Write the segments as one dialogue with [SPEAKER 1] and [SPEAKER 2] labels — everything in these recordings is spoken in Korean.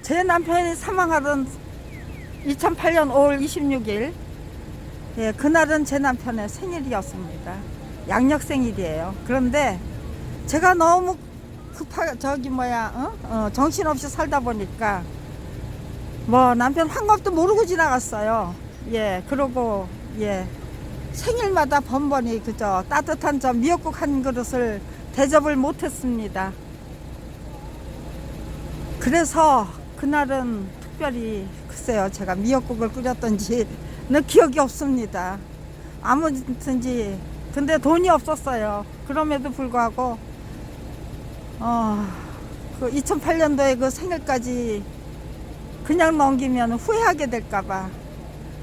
[SPEAKER 1] 제 남편이 사망하던 2008년 5월 26일, 예, 그날은 제 남편의 생일이었습니다. 양력 생일이에요. 그런데 제가 너무 정신없이 살다 보니까 뭐 남편 환갑도 모르고 지나갔어요. 예, 그러고 예, 생일마다 번번이 그저 따뜻한 저 미역국 한 그릇을 대접을 못했습니다. 그래서 그날은 특별히 글쎄요, 제가 미역국을 끓였던지는 기억이 없습니다. 아무튼지 근데 돈이 없었어요. 그럼에도 불구하고 그 2008년도에 그 생일까지 그냥 넘기면 후회하게 될까봐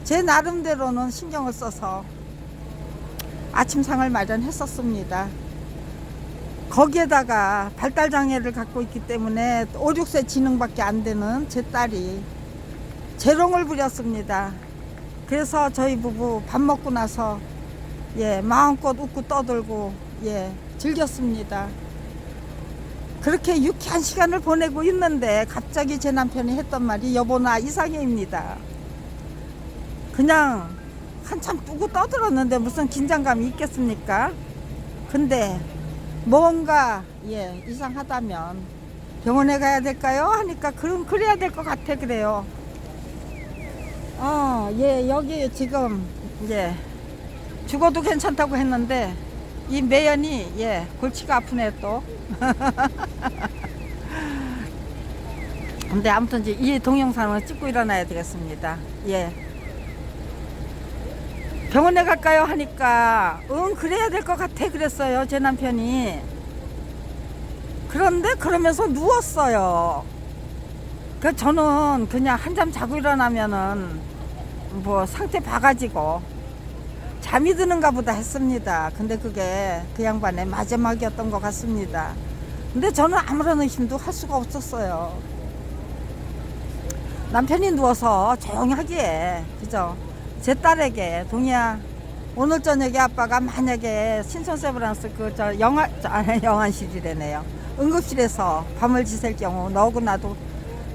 [SPEAKER 1] 제 나름대로는 신경을 써서 아침상을 마련했었습니다. 거기에다가 발달장애를 갖고 있기 때문에 5, 6세 지능밖에 안 되는 제 딸이 재롱을 부렸습니다. 그래서 저희 부부 밥 먹고 나서 예, 마음껏 웃고 떠들고 예, 즐겼습니다. 그렇게 유쾌한 시간을 보내고 있는데 갑자기 제 남편이 했던 말이 여보 나 이상해입니다. 그냥 한참 뿌고 떠들었는데 무슨 긴장감이 있겠습니까? 근데 뭔가 예, 이상하다면 병원에 가야 될까요? 하니까 그럼 그래야 될 것 같아 그래요. 예, 여기 지금 예, 죽어도 괜찮다고 했는데 이 매연이 예, 골치가 아프네 또. 근데 아무튼 이제 이 동영상을 찍고 일어나야 되겠습니다. 예. 병원에 갈까요? 하니까 그래야 될 것 같아 그랬어요 제 남편이. 그런데 그러면서 누웠어요. 그 저는 그냥 한잠 자고 일어나면은 뭐 상태 봐가지고 잠이 드는가 보다 했습니다. 근데 그게 그 양반의 마지막이었던 것 같습니다. 근데 저는 아무런 의심도 할 수가 없었어요. 남편이 누워서 조용히 하기에 그죠? 제 딸에게 동희야 오늘 저녁에 아빠가 만약에 신촌세브란스 영안실이래네요. 응급실에서 밤을 지샐 경우 너하고 나도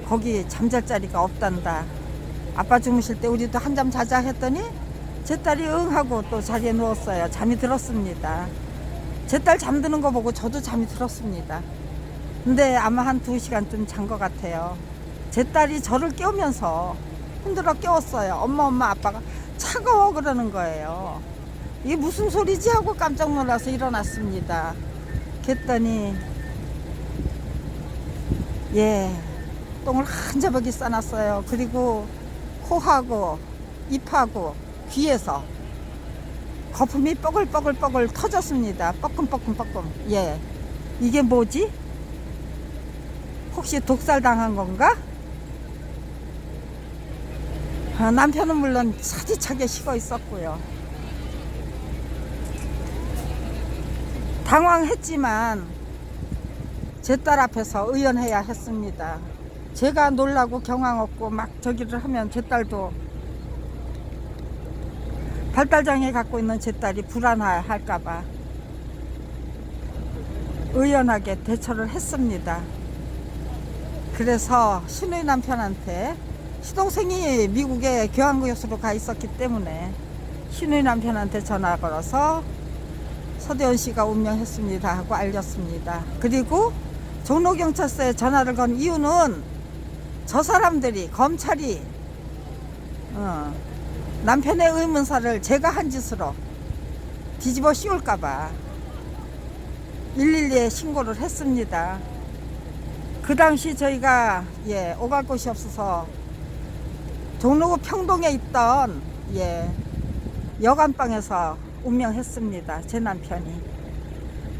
[SPEAKER 1] 거기 잠잘 자리가 없단다. 아빠 주무실 때 우리도 한잠 자자 했더니 제 딸이 응 하고 또 자리에 누웠어요. 잠이 들었습니다. 제 딸 잠드는 거 보고 저도 잠이 들었습니다. 근데 아마 한 2시간쯤 잔 것 같아요. 제 딸이 저를 깨우면서 흔들어 깨웠어요. 엄마 아빠가 차가워 그러는 거예요. 이게 무슨 소리지 하고 깜짝 놀라서 일어났습니다. 그랬더니 예, 똥을 한 자박이 싸놨어요. 그리고 코하고 입하고 귀에서 거품이 뻐글뻐글 터졌습니다. 뻐끔뻐끔. 예, 이게 뭐지? 혹시 독살 당한 건가? 남편은 물론 차디차게 식어 있었고요. 당황했지만 제 딸 앞에서 의연해야 했습니다. 제가 놀라고 경황 없고 막 저기를 하면 제 딸도 발달장애 갖고 있는 제 딸이 불안할까봐 의연하게 대처를 했습니다. 그래서 신우이 남편한테 시동생이 미국에 교환교수로 가 있었기 때문에 신우이 남편한테 전화 걸어서 서대원 씨가 운명했습니다 하고 알렸습니다. 그리고 종로경찰서에 전화를 건 이유는 저 사람들이 검찰이 남편의 의문사를 제가 한 짓으로 뒤집어 씌울까봐 112에 신고를 했습니다. 그 당시 저희가 예, 오갈 곳이 없어서 종로구 평동에 있던 예, 여관방에서 운명했습니다. 제 남편이.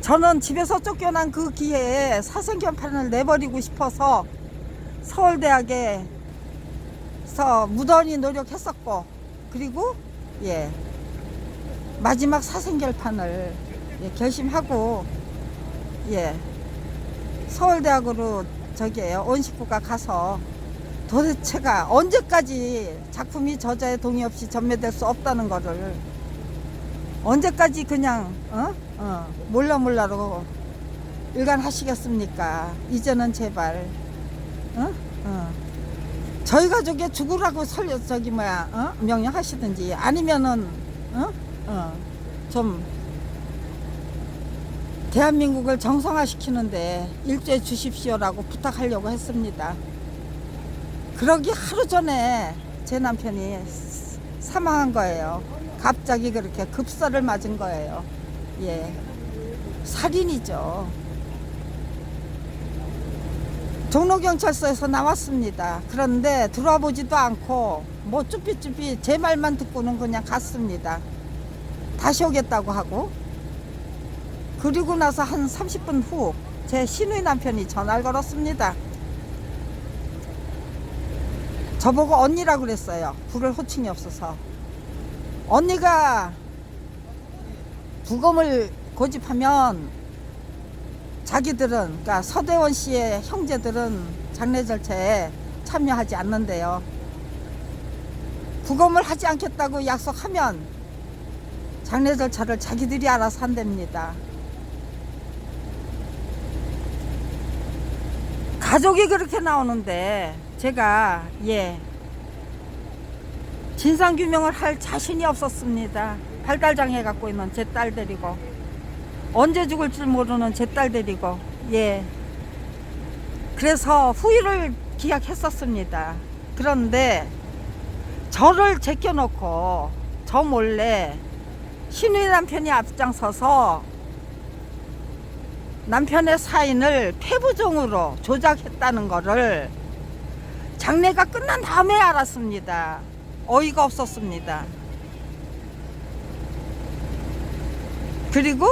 [SPEAKER 1] 저는 집에서 쫓겨난 그 기회에 사생견판을 내버리고 싶어서 서울대학에서 무던히 노력했었고, 그리고 예, 마지막 사생결판을 예, 결심하고 예, 서울대학으로 저기에요 온 식구가 가서 도대체가 언제까지 작품이 저자의 동의 없이 전매될 수 없다는 거를 언제까지 그냥 몰라로 일관하시겠습니까? 이제는 제발 저희 가족에 죽으라고 명령하시든지 아니면은 좀 대한민국을 정상화시키는데 일조해 주십시오라고 부탁하려고 했습니다. 그러기 하루 전에 제 남편이 사망한 거예요. 갑자기 그렇게 급사를 맞은 거예요. 예, 살인이죠. 종로경찰서에서 나왔습니다. 그런데 들어와 보지도 않고 뭐 쭈삐쭈삐 제 말만 듣고는 그냥 갔습니다. 다시 오겠다고 하고. 그리고 나서 한 30분 후 제 시누이 남편이 전화를 걸었습니다. 저보고 언니라고 그랬어요. 부를 호칭이 없어서. 언니가 부검을 고집하면 자기들은, 그러니까 서대원 씨의 형제들은 장례 절차에 참여하지 않는데요. 부검을 하지 않겠다고 약속하면 장례 절차를 자기들이 알아서 한답니다. 가족이 그렇게 나오는데 제가 진상규명을 할 자신이 없었습니다. 발달장애 갖고 있는 제 딸 데리고, 언제 죽을 줄 모르는 제 딸 데리고, 그래서 후일을 기약했었습니다. 그런데 저를 제껴놓고 저 몰래 시누이 남편이 앞장서서 남편의 사인을 폐부종으로 조작했다는 거를 장례가 끝난 다음에 알았습니다. 어이가 없었습니다. 그리고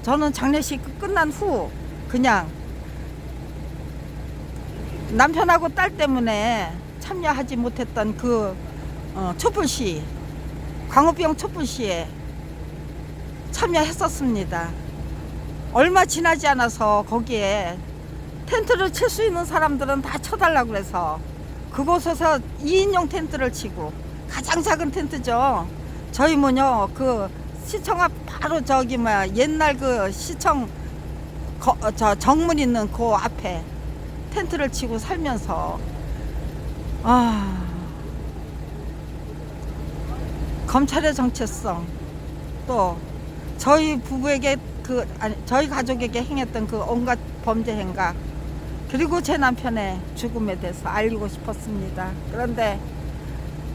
[SPEAKER 1] 저는 장례식 끝난 후 그냥 남편하고 딸 때문에 참여하지 못했던 그 촛불시, 광우병 촛불시에 참여했었습니다. 얼마 지나지 않아서 거기에 텐트를 칠 수 있는 사람들은 다 쳐달라고 그래서 그곳에서 2인용 텐트를 치고, 가장 작은 텐트죠. 저희 그 시청 앞 바로 옛날 그 시청 정문 있는 그 앞에 텐트를 치고 살면서 검찰의 정체성, 또 저희 부부에게 저희 가족에게 행했던 그 온갖 범죄 행각, 그리고 제 남편의 죽음에 대해서 알리고 싶었습니다. 그런데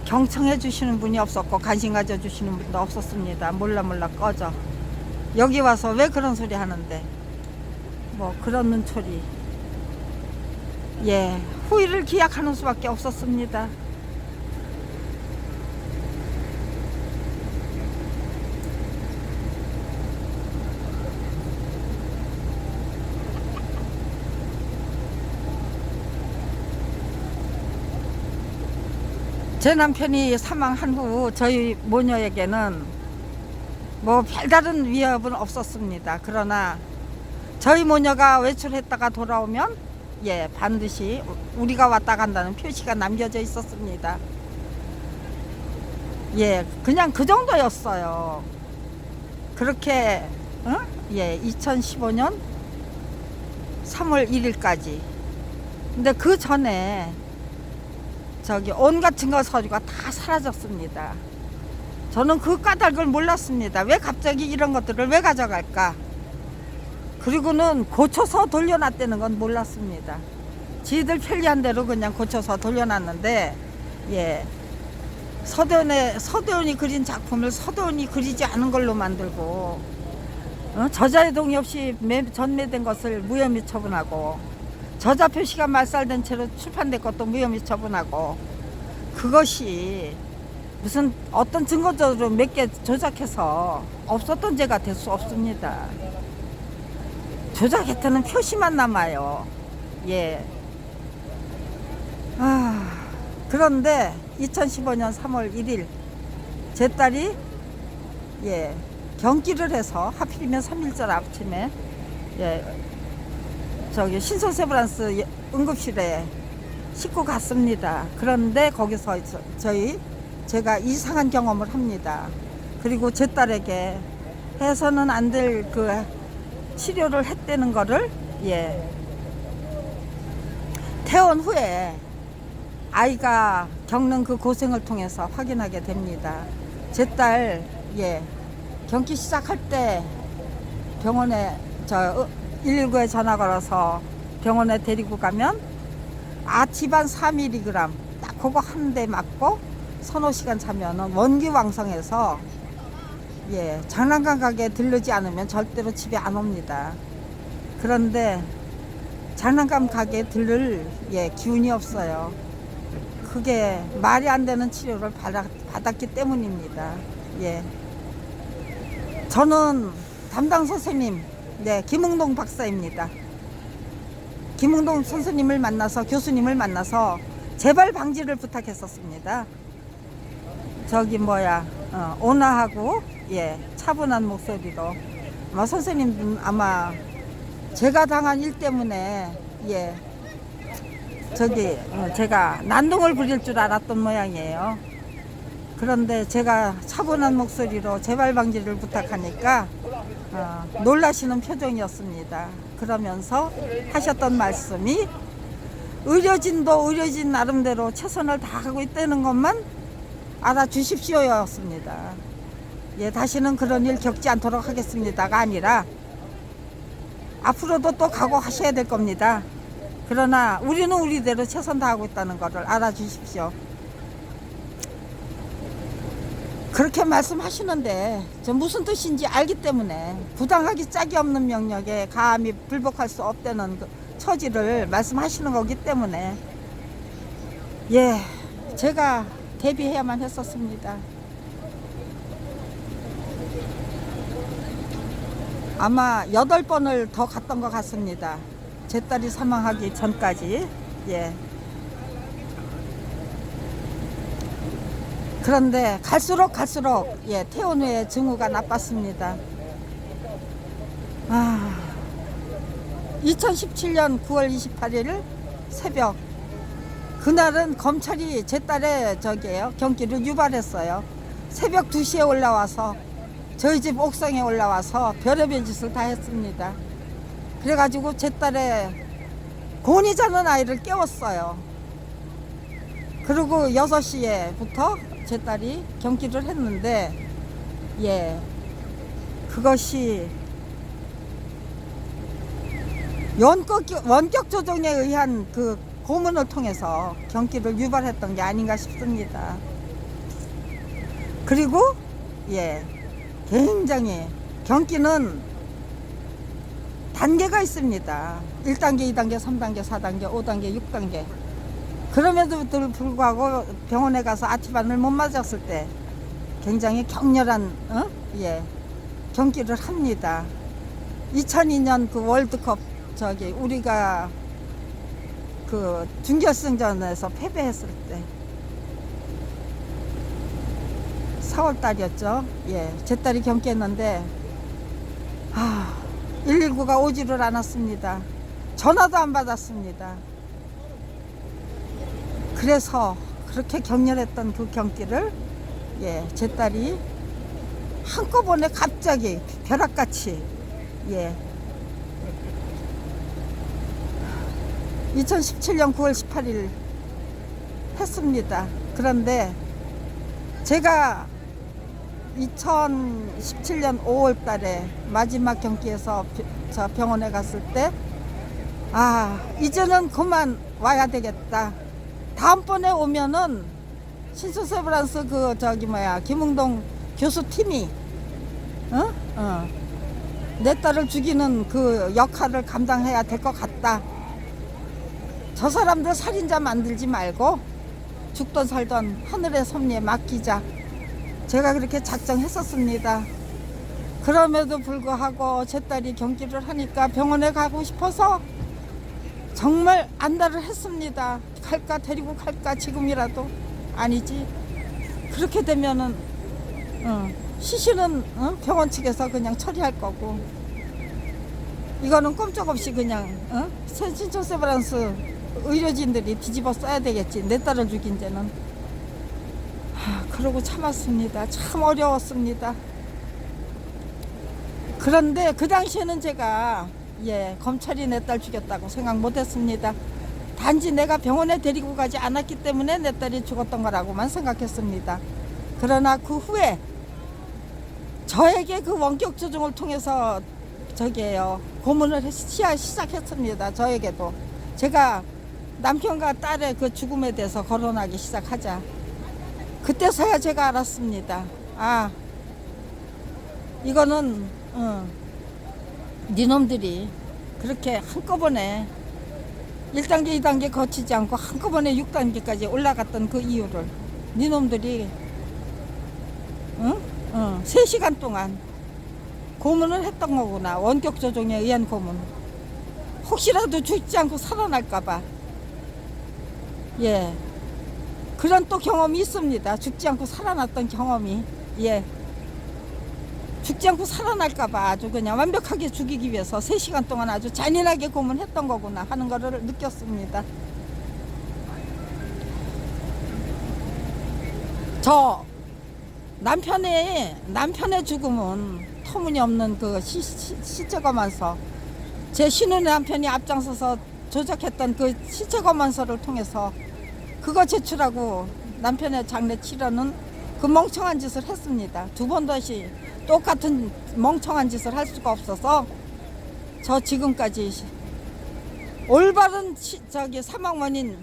[SPEAKER 1] 경청해 주시는 분이 없었고 관심 가져 주시는 분도 없었습니다. 몰라 꺼져. 여기 와서 왜 그런 소리 하는데, 뭐 그런 눈초리. 후일을 기약하는 수밖에 없었습니다. 제 남편이 사망한 후 저희 모녀에게는 뭐 별다른 위협은 없었습니다. 그러나 저희 모녀가 외출했다가 돌아오면 반드시 우리가 왔다 간다는 표시가 남겨져 있었습니다. 그냥 그 정도였어요. 그렇게 2015년 3월 1일까지. 근데 그 전에 온갖 증거 서류가 다 사라졌습니다. 저는 그 까닭을 몰랐습니다. 왜 갑자기 이런 것들을 왜 가져갈까? 그리고는 고쳐서 돌려놨다는 건 몰랐습니다. 지들 편리한 대로 그냥 고쳐서 돌려놨는데, 서대원이 그린 작품을 서대원이 그리지 않은 걸로 만들고, 저자의 동의 없이 전매된 것을 무혐의 처분하고, 저자 표시가 말살된 채로 출판된 것도 무혐의 처분하고, 그것이 무슨 어떤 증거적으로 몇 개 조작해서 없었던 죄가 될 수 없습니다. 조작했다는 표시만 남아요. 그런데 2015년 3월 1일 제 딸이 경기를 해서, 하필이면 3.1절 아침에 신소세브란스 응급실에 싣고 갔습니다. 그런데 거기서 제가 이상한 경험을 합니다. 그리고 제 딸에게 해서는 안 될 그 치료를 했다는 거를 퇴원 후에 아이가 겪는 그 고생을 통해서 확인하게 됩니다. 제 딸, 예, 경기 시작할 때 병원에 119에 전화 걸어서 병원에 데리고 가면 아티반 3mg 딱 그거 한 대 맞고 서너 시간 자면은 원기왕성해서 예, 장난감 가게에 들르지 않으면 절대로 집에 안 옵니다. 그런데 장난감 가게에 들를 예, 기운이 없어요. 그게 말이 안 되는 치료를 받았기 때문입니다. 예. 저는 담당 선생님, 네, 김흥동 박사입니다. 김흥동 선생님을 만나서, 교수님을 만나서 재발 방지를 부탁했었습니다. 온화하고, 예, 차분한 목소리로. 아마 선생님은 아마 제가 당한 일 때문에, 예, 제가 난동을 부릴 줄 알았던 모양이에요. 그런데 제가 차분한 목소리로 재발 방지를 부탁하니까 놀라시는 표정이었습니다. 그러면서 하셨던 말씀이 의료진도 의료진 나름대로 최선을 다하고 있다는 것만 알아주십시오 였습니다. 예, 다시는 그런 일 겪지 않도록 하겠습니다가 아니라 앞으로도 또 각오하셔야 될 겁니다. 그러나 우리는 우리대로 최선 다하고 있다는 것을 알아주십시오. 그렇게 말씀하시는데 저 무슨 뜻인지 알기 때문에 부당하기 짝이 없는 명령에 감히 불복할 수 없다는 그 처지를 말씀하시는 거기 때문에 예, 제가 대비해야만 했었습니다. 아마 8번을 더 갔던 것 같습니다. 제 딸이 사망하기 전까지. 예. 그런데 갈수록 예, 퇴원 후에 증후가 나빴습니다. 2017년 9월 28일 새벽, 그날은 검찰이 제 딸의 경기를 유발했어요. 새벽 2시에 올라와서 저희 집 옥상에 올라와서 별의별 짓을 다 했습니다. 그래가지고 제 딸의 곤히 자는 아이를 깨웠어요. 그리고 6시에부터 제 딸이 경기를 했는데, 예, 그것이 원격 조정에 의한 그 고문을 통해서 경기를 유발했던 게 아닌가 싶습니다. 그리고 예, 굉장히 경기는 단계가 있습니다. 1단계, 2단계, 3단계, 4단계, 5단계, 6단계. 그럼에도 불구하고 병원에 가서 아티반을 못 맞았을 때 굉장히 격렬한 예, 경기를 합니다. 2002년 그 월드컵 우리가 그 준결승전에서 패배했을 때 4월 달이었죠. 예, 제 딸이 경기했는데 119가 오지를 않았습니다. 전화도 안 받았습니다. 그래서 그렇게 격렬했던 그 경기를 예, 제 딸이 한꺼번에 갑자기 벼락같이 예, 2017년 9월 18일 했습니다. 그런데 제가 2017년 5월 달에 마지막 경기에서 저 병원에 갔을 때 이제는 그만 와야 되겠다. 다음번에 오면은 신소세브란스 김흥동 교수팀이 내 딸을 죽이는 그 역할을 감당해야 될 것 같다. 저 사람들 살인자 만들지 말고 죽던 살던 하늘의 섭리에 맡기자. 제가 그렇게 작정했었습니다. 그럼에도 불구하고 제 딸이 경기를 하니까 병원에 가고 싶어서 정말 안달을 했습니다. 갈까, 데리고 갈까, 지금이라도. 아니지, 그렇게 되면은 시신은 병원 측에서 그냥 처리할 거고, 이거는 꼼짝없이 그냥 신촌세브란스 의료진들이 뒤집어 써야 되겠지. 내 딸을 죽인 죄는. 그러고 참았습니다. 참 어려웠습니다. 그런데 그 당시에는 제가 검찰이 내 딸 죽였다고 생각 못했습니다. 단지 내가 병원에 데리고 가지 않았기 때문에 내 딸이 죽었던 거라고만 생각했습니다. 그러나 그 후에 저에게 그 원격 조종을 통해서 고문을 시작했습니다. 저에게도. 제가 남편과 딸의 그 죽음에 대해서 거론하기 시작하자. 그때서야 제가 알았습니다. 아, 이거는 니놈들이 그렇게 한꺼번에 1단계 2단계 거치지 않고 한꺼번에 6단계까지 올라갔던 그 이유를 니놈들이 3시간 동안 고문을 했던 거구나. 원격 조종에 의한 고문. 혹시라도 죽지 않고 살아날까봐. 예, 그런 또 경험이 있습니다. 죽지 않고 살아났던 경험이. 예, 죽지 않고 살아날까봐 아주 그냥 완벽하게 죽이기 위해서 3시간 동안 아주 잔인하게 고문했던 거구나 하는 거를 느꼈습니다. 저 남편의 죽음은 터무니없는 그 시체 검안서, 제 신혼의 남편이 앞장서서 조작했던 그 시체 검안서를 통해서 그거 제출하고 남편의 장례 치러는 그 멍청한 짓을 했습니다. 두 번 다시 똑같은 멍청한 짓을 할 수가 없어서 저 지금까지 올바른 사망 원인,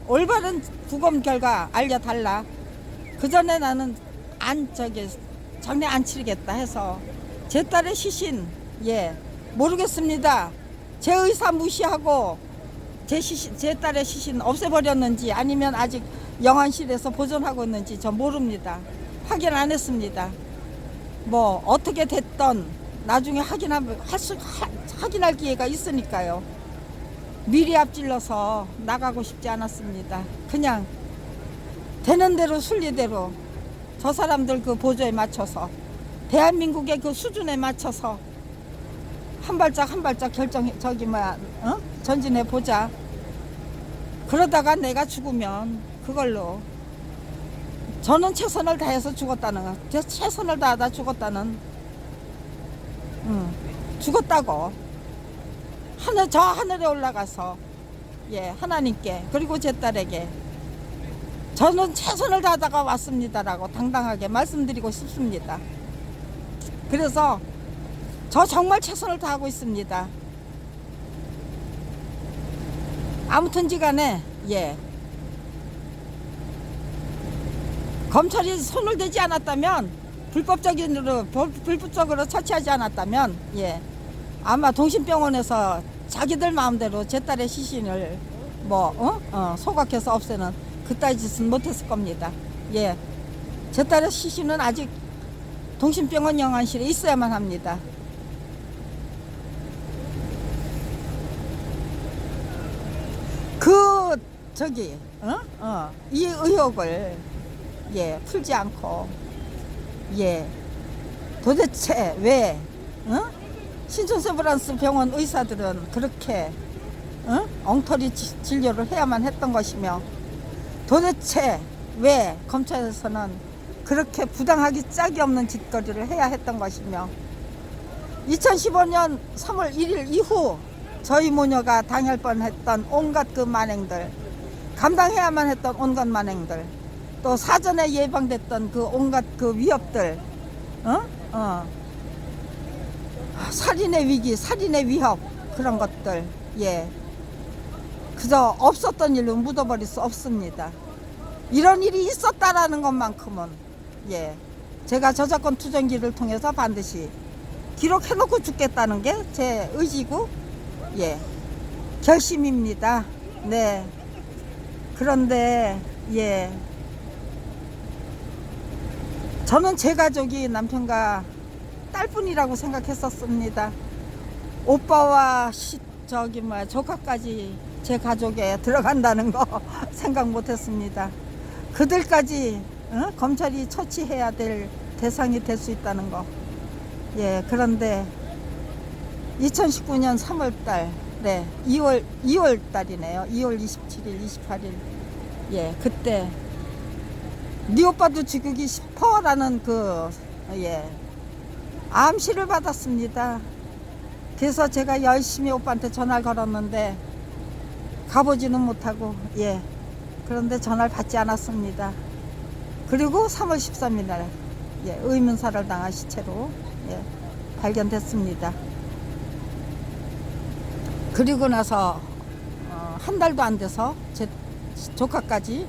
[SPEAKER 1] 올바른 부검 결과 알려달라. 그 전에 나는 장례 안 치르겠다 해서 제 딸의 시신, 예, 모르겠습니다. 제 의사 무시하고 제 딸의 시신 없애버렸는지 아니면 아직 영안실에서 보존하고 있는지 저 모릅니다. 확인 안 했습니다. 뭐 어떻게 됐던 나중에 확인할 기회가 있으니까요. 미리 앞질러서 나가고 싶지 않았습니다. 그냥 되는 대로 순리대로 저 사람들 그 보조에 맞춰서 대한민국의 그 수준에 맞춰서 한 발짝 한 발짝 전진해 보자. 그러다가 내가 죽으면 그걸로 저는 최선을 다해서 죽었다는 거, 최선을 다하다 죽었다는, 죽었다고 저 하늘에 올라가서, 예, 하나님께 그리고 제 딸에게 저는 최선을 다하다가 왔습니다라고 당당하게 말씀드리고 싶습니다. 그래서 저 정말 최선을 다하고 있습니다. 아무튼지 간에, 예, 검찰이 손을 대지 않았다면, 불법적으로 처치하지 않았다면, 예, 아마 동심병원에서 자기들 마음대로 제 딸의 시신을 소각해서 없애는 그따위 짓은 못했을 겁니다. 예, 제 딸의 시신은 아직 동심병원 영안실에 있어야만 합니다. 이 의혹을, 예, 풀지 않고, 예, 도대체 왜 신촌세브란스 병원 의사들은 그렇게 엉터리 진료를 해야만 했던 것이며, 도대체 왜 검찰에서는 그렇게 부당하기 짝이 없는 짓거리를 해야 했던 것이며, 2015년 3월 1일 이후 저희 모녀가 당할 뻔했던 온갖 그 만행들, 감당해야만 했던 온갖 만행들, 또 사전에 예방됐던 그 온갖 그 위협들, 살인의 위기, 살인의 위협, 그런 것들, 예, 그저 없었던 일로 묻어버릴 수 없습니다. 이런 일이 있었다라는 것만큼은, 예, 제가 저작권 투쟁기를 통해서 반드시 기록해놓고 죽겠다는 게 제 의지고, 예, 결심입니다. 네. 그런데, 예, 저는 제 가족이 남편과 딸뿐이라고 생각했었습니다. 오빠와 조카까지 제 가족에 들어간다는 거 생각 못했습니다. 그들까지 검찰이 처치해야 될 대상이 될 수 있다는 거. 예, 그런데 2019년 3월달, 네, 2월 달이네요. 2월 27일, 28일. 예, 그때 네 오빠도 죽이기 싶어라는 예, 암시를 받았습니다. 그래서 제가 열심히 오빠한테 전화를 걸었는데 가보지는 못하고, 예. 그런데 전화를 받지 않았습니다. 그리고 3월 13일 날, 예, 의문사를 당한 시체로, 예, 발견됐습니다. 그리고 나서 한 달도 안 돼서 제 조카까지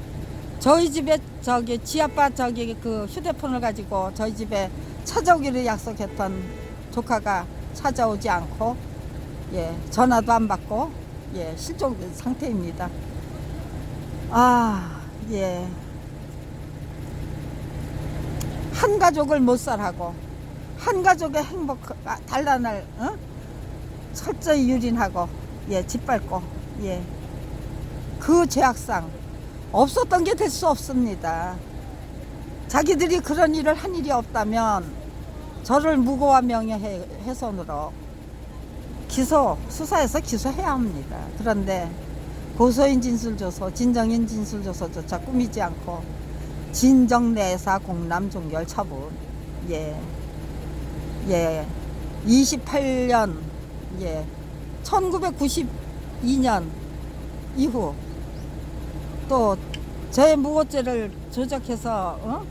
[SPEAKER 1] 저희 집에 저기 지아빠 저기 그 휴대폰을 가지고 저희 집에 찾아오기로 약속했던 조카가 찾아오지 않고, 예, 전화도 안 받고, 예, 실종된 상태입니다. 아, 예. 한 가족을 못살하고 한 가족의 행복 단란을 철저히 유린하고, 예, 짓밟고, 예, 그 죄악상 없었던 게 될 수 없습니다. 자기들이 그런 일을 한 일이 없다면 저를 무고와 명예훼손으로 수사해서 기소해야 합니다. 그런데 고소인 진술조서, 진정인 진술조서조차 꾸미지 않고 진정내사 공람 종결 처분, 예, 예, 28년, 예, 1992년 이후 또 저의 무고죄를 조작해서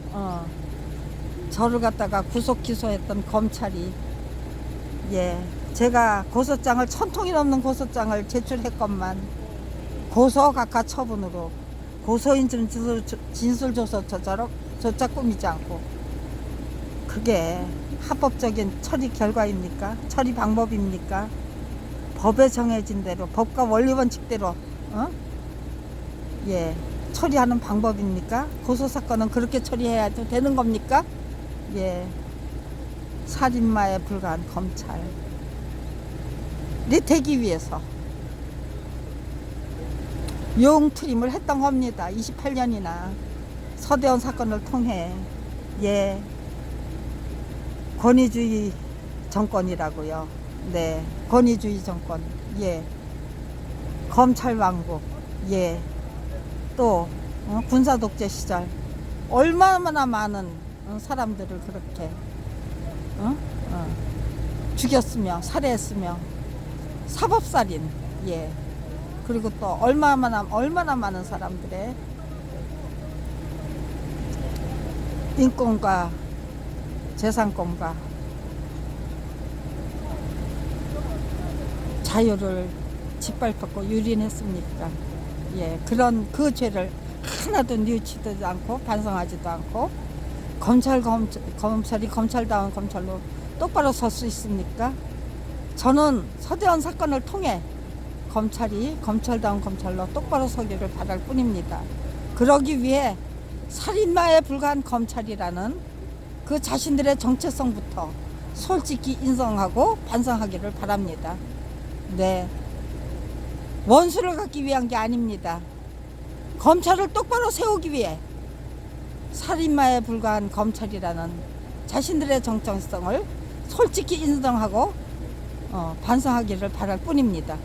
[SPEAKER 1] 저를 갖다가 구속 기소했던 검찰이, 예, 제가 고소장을 1000통이 넘는 고소장을 제출했건만 고소 각하 처분으로 고소인 진술조서조차 꾸미지 않고, 그게 합법적인 처리 결과입니까? 처리 방법입니까? 법에 정해진 대로 법과 원리 원칙대로 예, 처리하는 방법입니까? 고소사건은 그렇게 처리해야 되는 겁니까? 예, 살인마에 불과한 검찰이 되기 위해서 용트림을 했던 겁니다. 28년이나 서대원 사건을 통해, 예, 권위주의 정권이라고요. 네, 권위주의 정권, 예, 검찰 왕국, 예, 또 군사 독재 시절 얼마나 많은 사람들을 그렇게 죽였으며 살해했으며 사법살인, 예, 그리고 또 얼마나 많은 사람들의 인권과 재산권과 자유를 짓밟았고 유린했습니까? 예, 그런 그 죄를 하나도 뉘우치지도 않고 반성하지도 않고 검찰이 검찰다운 검찰로 똑바로 설 수 있습니까? 저는 서대원 사건을 통해 검찰이 검찰다운 검찰로 똑바로 서기를 바랄 뿐입니다. 그러기 위해 살인마에 불과한 검찰이라는 그 자신들의 정체성부터 솔직히 인정하고 반성하기를 바랍니다. 네, 원수를 갖기 위한 게 아닙니다. 검찰을 똑바로 세우기 위해 살인마에 불과한 검찰이라는 자신들의 정체성을 솔직히 인정하고 반성하기를 바랄 뿐입니다.